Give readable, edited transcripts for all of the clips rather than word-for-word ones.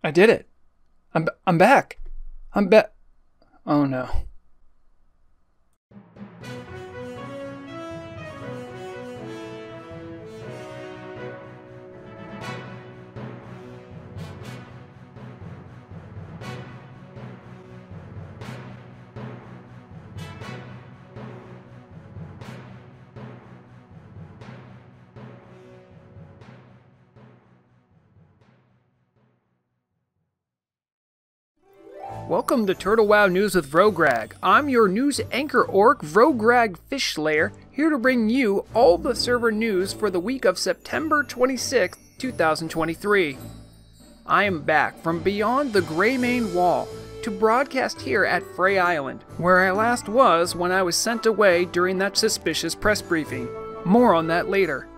I did it. I'm back. I'm back. Oh no. Welcome to Turtle WoW News with Vrograg. I'm your news anchor orc, Vrograg Fishslayer, here to bring you all the server news for the week of September 26, 2023. I am back from beyond the Greymane Wall to broadcast here at Frey Island, where I last was when I was sent away during that suspicious press briefing. More on that later.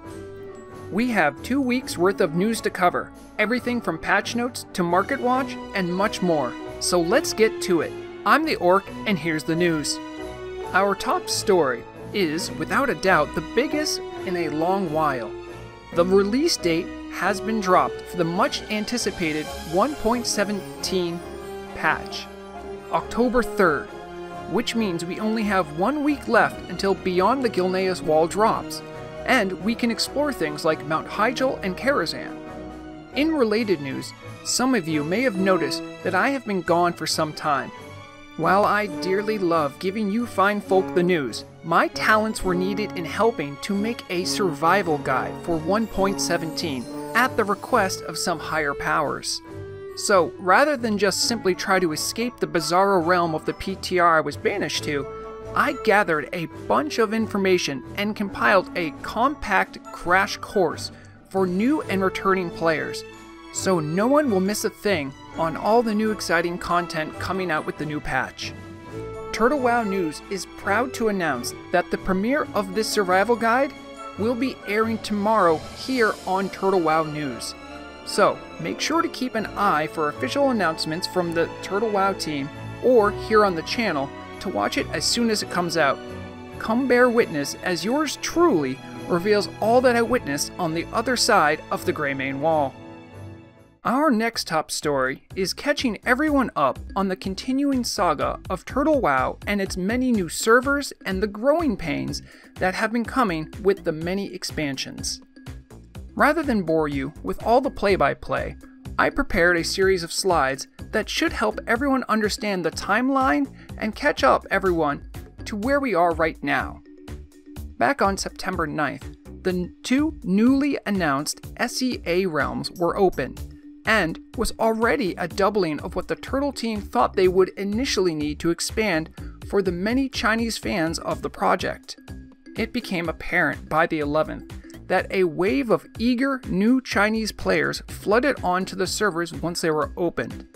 We have 2 weeks worth of news to cover, everything from patch notes to Market Watch and much more. So let's get to it. I'm the Orc, and here's the news. Our top story is, without a doubt, the biggest in a long while. The release date has been dropped for the much anticipated 1.17 patch, October 3rd, which means we only have 1 week left until Beyond the Gilneas Wall drops, and we can explore things like Mount Hyjal and Karazhan. In related news, some of you may have noticed that I have been gone for some time. While I dearly love giving you fine folk the news, my talents were needed in helping to make a survival guide for 1.17 at the request of some higher powers. So, rather than just simply try to escape the bizarro realm of the PTR I was banished to, I gathered a bunch of information and compiled a compact crash course for new and returning players, so no one will miss a thing on all the new exciting content coming out with the new patch. Turtle WoW News is proud to announce that the premiere of this survival guide will be airing tomorrow here on Turtle WoW News. So make sure to keep an eye for official announcements from the Turtle WoW team or here on the channel to watch it as soon as it comes out. Come bear witness as yours truly reveals all that I witnessed on the other side of the Greymane Wall. Our next top story is catching everyone up on the continuing saga of Turtle WoW and its many new servers and the growing pains that have been coming with the many expansions. Rather than bore you with all the play-by-play, I prepared a series of slides that should help everyone understand the timeline and catch up everyone to where we are right now. Back on September 9th, the 2 newly announced SEA realms were opened, and was already a doubling of what the Turtle team thought they would initially need to expand for the many Chinese fans of the project. It became apparent by the 11th that a wave of eager new Chinese players flooded onto the servers once they were opened.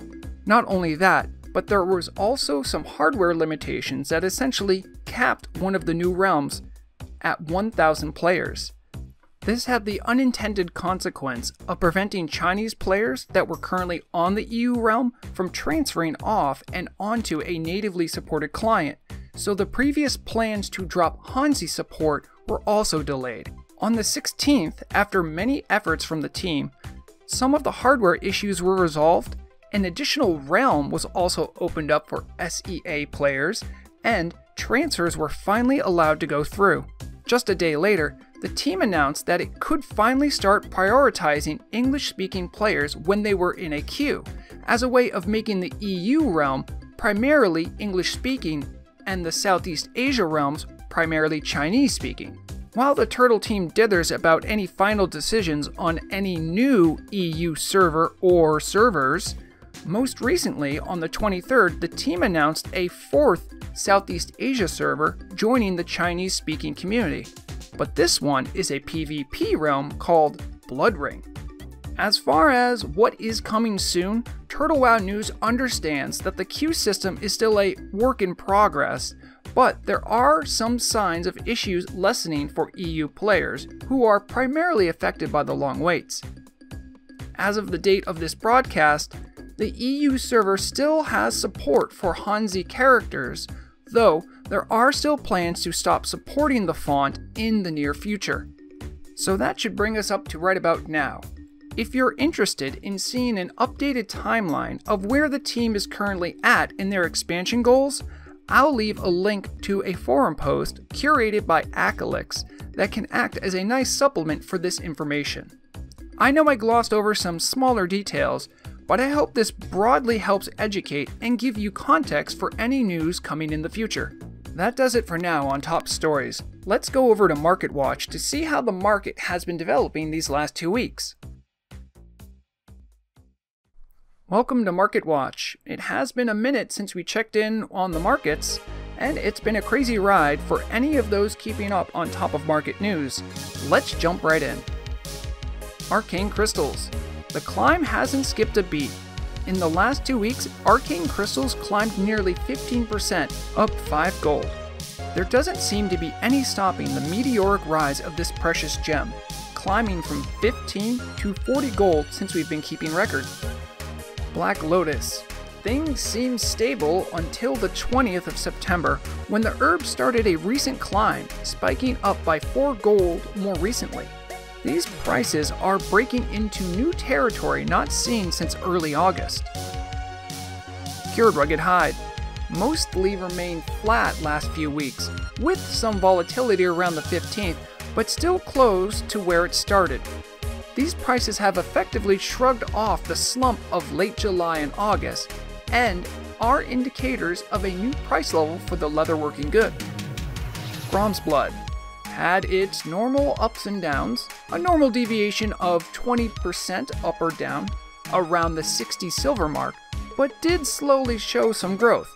Not only that, but there was also some hardware limitations that essentially capped one of the new realms at 1,000 players. This had the unintended consequence of preventing Chinese players that were currently on the EU realm from transferring off and onto a natively supported client, so the previous plans to drop Hanzi support were also delayed. On the 16th, after many efforts from the team, some of the hardware issues were resolved, an additional realm was also opened up for SEA players, and transfers were finally allowed to go through. Just a day later, the team announced that it could finally start prioritizing English-speaking players when they were in a queue, as a way of making the EU realm primarily English-speaking and the Southeast Asia realms primarily Chinese-speaking. While the Turtle team dithers about any final decisions on any new EU server or servers, most recently on the 23rd, the team announced a 4th Southeast Asia server joining the Chinese-speaking community. But this one is a PvP realm called Blood Ring. As far as what is coming soon, Turtle WoW News understands that the queue system is still a work in progress, but there are some signs of issues lessening for EU players, who are primarily affected by the long waits. As of the date of this broadcast, the EU server still has support for Hanzi characters, though there are still plans to stop supporting the font in the near future. So that should bring us up to right about now. If you're interested in seeing an updated timeline of where the team is currently at in their expansion goals, I'll leave a link to a forum post curated by Acalix that can act as a nice supplement for this information. I know I glossed over some smaller details, but I hope this broadly helps educate and give you context for any news coming in the future. That does it for now on top stories. Let's go over to Market Watch to see how the market has been developing these last 2 weeks. Welcome to Market Watch. It has been a minute since we checked in on the markets, and it's been a crazy ride for any of those keeping up on top of market news. Let's jump right in. Arcane Crystals. The climb hasn't skipped a beat. In the last 2 weeks, Arcane Crystals climbed nearly 15%, up 5 gold. There doesn't seem to be any stopping the meteoric rise of this precious gem, climbing from 15 to 40 gold since we've been keeping record. Black Lotus. Things seemed stable until the 20th of September, when the herb started a recent climb, spiking up by 4 gold more recently. These prices are breaking into new territory not seen since early August. Cured Rugged Hide. Mostly remained flat last few weeks, with some volatility around the 15th, but still close to where it started. These prices have effectively shrugged off the slump of late July and August, and are indicators of a new price level for the leatherworking good. Brahm's Blood had its normal ups and downs, a normal deviation of 20% up or down, around the 60 silver mark, but did slowly show some growth.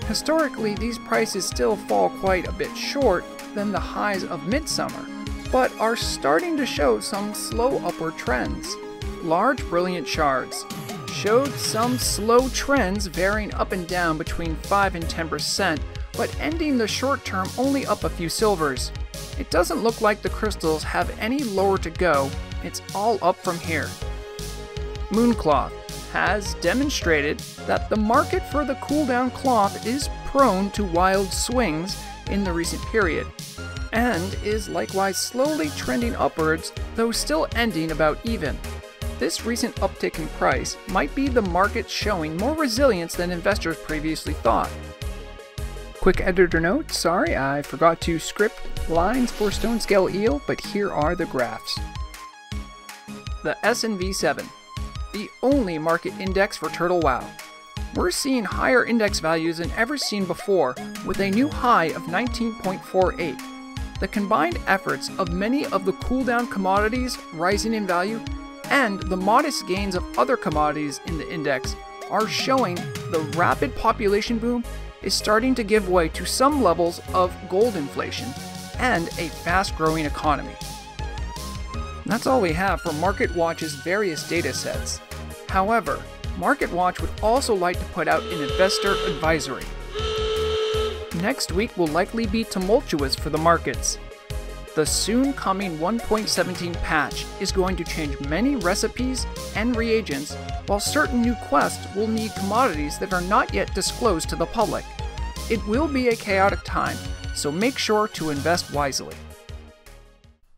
Historically, these prices still fall quite a bit short than the highs of midsummer, but are starting to show some slow upward trends. Large Brilliant Shards showed some slow trends varying up and down between 5 and 10%, but ending the short term only up a few silvers. It doesn't look like the crystals have any lower to go, it's all up from here. Mooncloth has demonstrated that the market for the cooldown cloth is prone to wild swings in the recent period, and is likewise slowly trending upwards, though still ending about even. This recent uptick in price might be the market showing more resilience than investors previously thought. Quick editor note, sorry I forgot to script lines for Stone Scale Eel, but here are the graphs. The SNV7, the only market index for Turtle WoW. We're seeing higher index values than ever seen before, with a new high of 19.48. The combined efforts of many of the cooldown commodities rising in value, and the modest gains of other commodities in the index are showing the rapid population boom is starting to give way to some levels of gold inflation and a fast-growing economy. That's all we have for Market Watch's various data sets. However, Market Watch would also like to put out an investor advisory. Next week will likely be tumultuous for the markets. The soon coming 1.17 patch is going to change many recipes and reagents, while certain new quests will need commodities that are not yet disclosed to the public. It will be a chaotic time, so make sure to invest wisely.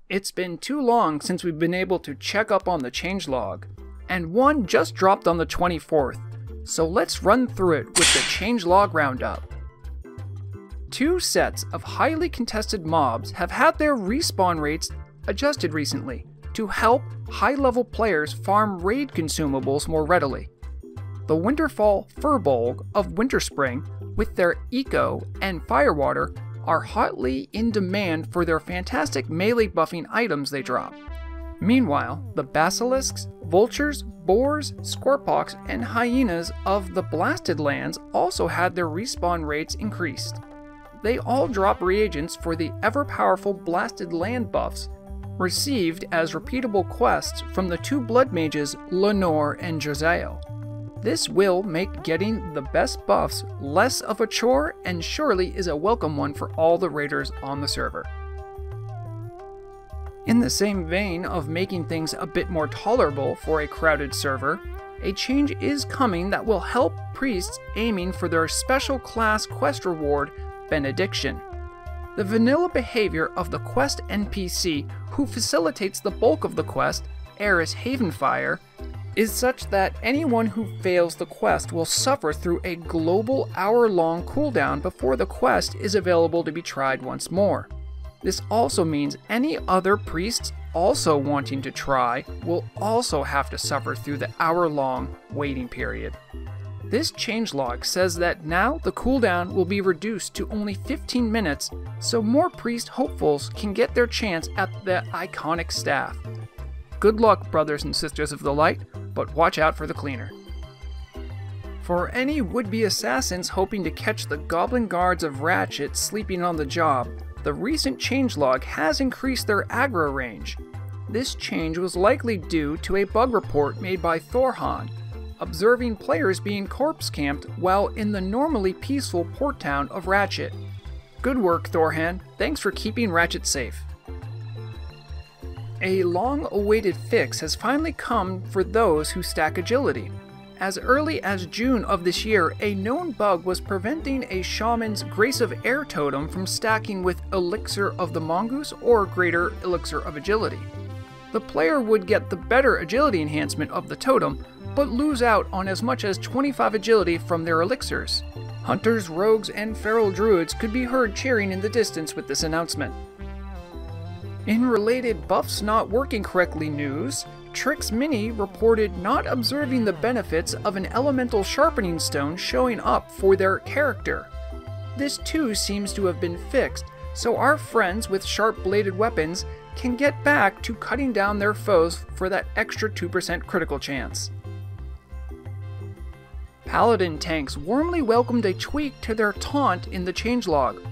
It's been too long since we've been able to check up on the changelog, and one just dropped on the 24th, so let's run through it with the changelog roundup. 2 sets of highly contested mobs have had their respawn rates adjusted recently to help high-level players farm raid consumables more readily. The Winterfall Furbolg of Winterspring, with their Eco and Firewater, are hotly in demand for their fantastic melee buffing items they drop. Meanwhile, the Basilisks, Vultures, Boars, Scorpox, and Hyenas of the Blasted Lands also had their respawn rates increased. They all drop reagents for the ever-powerful Blasted Land buffs, received as repeatable quests from the 2 blood mages Lenore and Josiah. This will make getting the best buffs less of a chore, and surely is a welcome one for all the raiders on the server. In the same vein of making things a bit more tolerable for a crowded server, a change is coming that will help priests aiming for their special class quest reward, Benediction. The vanilla behavior of the quest NPC who facilitates the bulk of the quest, Eris Havenfire is such that anyone who fails the quest will suffer through a global hour-long cooldown before the quest is available to be tried once more. This also means any other priests also wanting to try will also have to suffer through the hour-long waiting period. This changelog says that now the cooldown will be reduced to only 15 minutes, so more priest hopefuls can get their chance at the iconic staff. Good luck, brothers and sisters of the light, but watch out for the cleaner. For any would-be assassins hoping to catch the goblin guards of Ratchet sleeping on the job, the recent changelog has increased their aggro range. This change was likely due to a bug report made by Thorhan, observing players being corpse camped while in the normally peaceful port town of Ratchet. Good work, Thorhan. Thanks for keeping Ratchet safe. A long-awaited fix has finally come for those who stack agility. As early as June of this year, a known bug was preventing a shaman's Grace of Air totem from stacking with Elixir of the Mongoose or Greater Elixir of Agility. The player would get the better agility enhancement of the totem, but lose out on as much as 25 agility from their elixirs. Hunters, rogues, and feral druids could be heard cheering in the distance with this announcement. In related buffs not working correctly news, Trix Mini reported not observing the benefits of an elemental sharpening stone showing up for their character. This too seems to have been fixed, so our friends with sharp-bladed weapons can get back to cutting down their foes for that extra 2% critical chance. Paladin tanks warmly welcomed a tweak to their taunt in the changelog.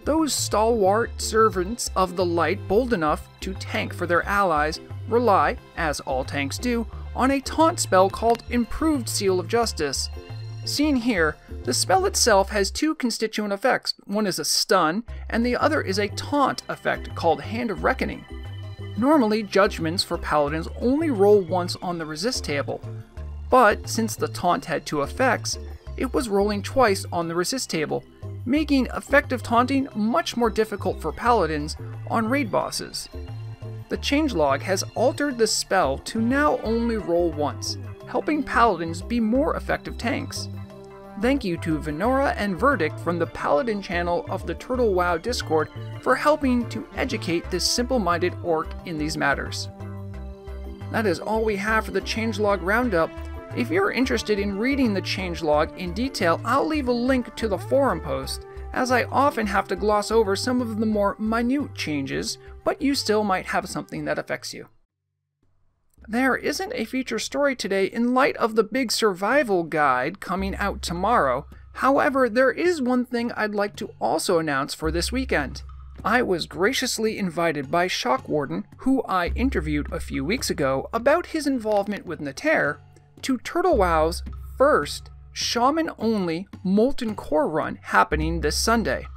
Those stalwart servants of the light bold enough to tank for their allies rely, as all tanks do, on a taunt spell called Improved Seal of Justice. Seen here, the spell itself has two constituent effects. One is a stun, and the other is a taunt effect called Hand of Reckoning. Normally, judgments for paladins only roll once on the resist table, but since the taunt had two effects, it was rolling twice on the resist table, making effective taunting much more difficult for paladins on raid bosses. The changelog has altered the spell to now only roll once, helping paladins be more effective tanks. Thank you to Venora and Verdict from the Paladin channel of the Turtle WoW Discord for helping to educate this simple-minded orc in these matters. That is all we have for the changelog roundup. If you're interested in reading the changelog in detail, I'll leave a link to the forum post, as I often have to gloss over some of the more minute changes, but you still might have something that affects you. There isn't a feature story today in light of the big survival guide coming out tomorrow. However, there is one thing I'd like to also announce for this weekend. I was graciously invited by Shockwarden, who I interviewed a few weeks ago about his involvement with Nater, to Turtle WoW's first Shaman-only Molten Core run happening this Sunday.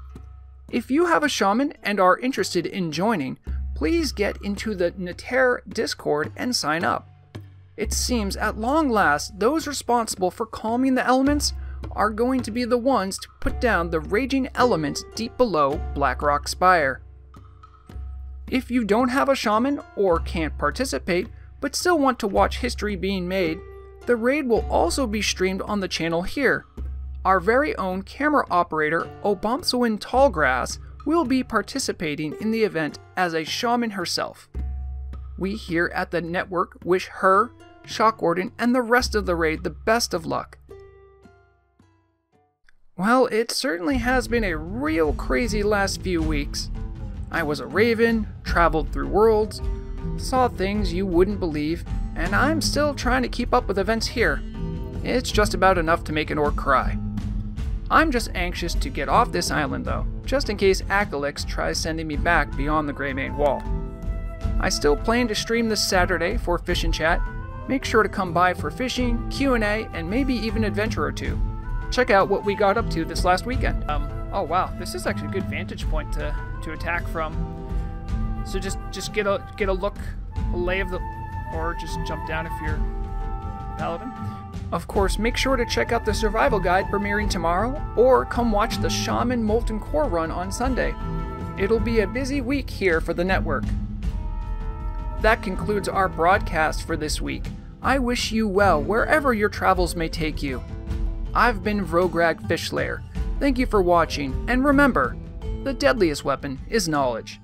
If you have a Shaman and are interested in joining, please get into the Nater Discord and sign up. It seems at long last those responsible for calming the elements are going to be the ones to put down the raging elements deep below Blackrock Spire. If you don't have a Shaman or can't participate but still want to watch history being made, the raid will also be streamed on the channel here. Our very own camera operator, Obomsawin Tallgrass, will be participating in the event as a shaman herself. We here at the network wish her, Shockwarden, and the rest of the raid the best of luck. Well, it certainly has been a real crazy last few weeks. I was a raven, traveled through worlds, saw things you wouldn't believe, and I'm still trying to keep up with events here. It's just about enough to make an orc cry. I'm just anxious to get off this island though, just in case Akalix tries sending me back beyond the Greymane Wall. I still plan to stream this Saturday for Fish and Chat. Make sure to come by for fishing, Q&A, and maybe even adventure or two. Check out what we got up to this last weekend. Oh wow, this is actually a good vantage point to attack from. So just get a look, a lay of the, or just jump down if you're a paladin. Of course, make sure to check out the survival guide premiering tomorrow, or come watch the Shaman Molten Core run on Sunday. It'll be a busy week here for the network. That concludes our broadcast for this week. I wish you well wherever your travels may take you. I've been Vrograg Fishlayer. Thank you for watching, and remember, the deadliest weapon is knowledge.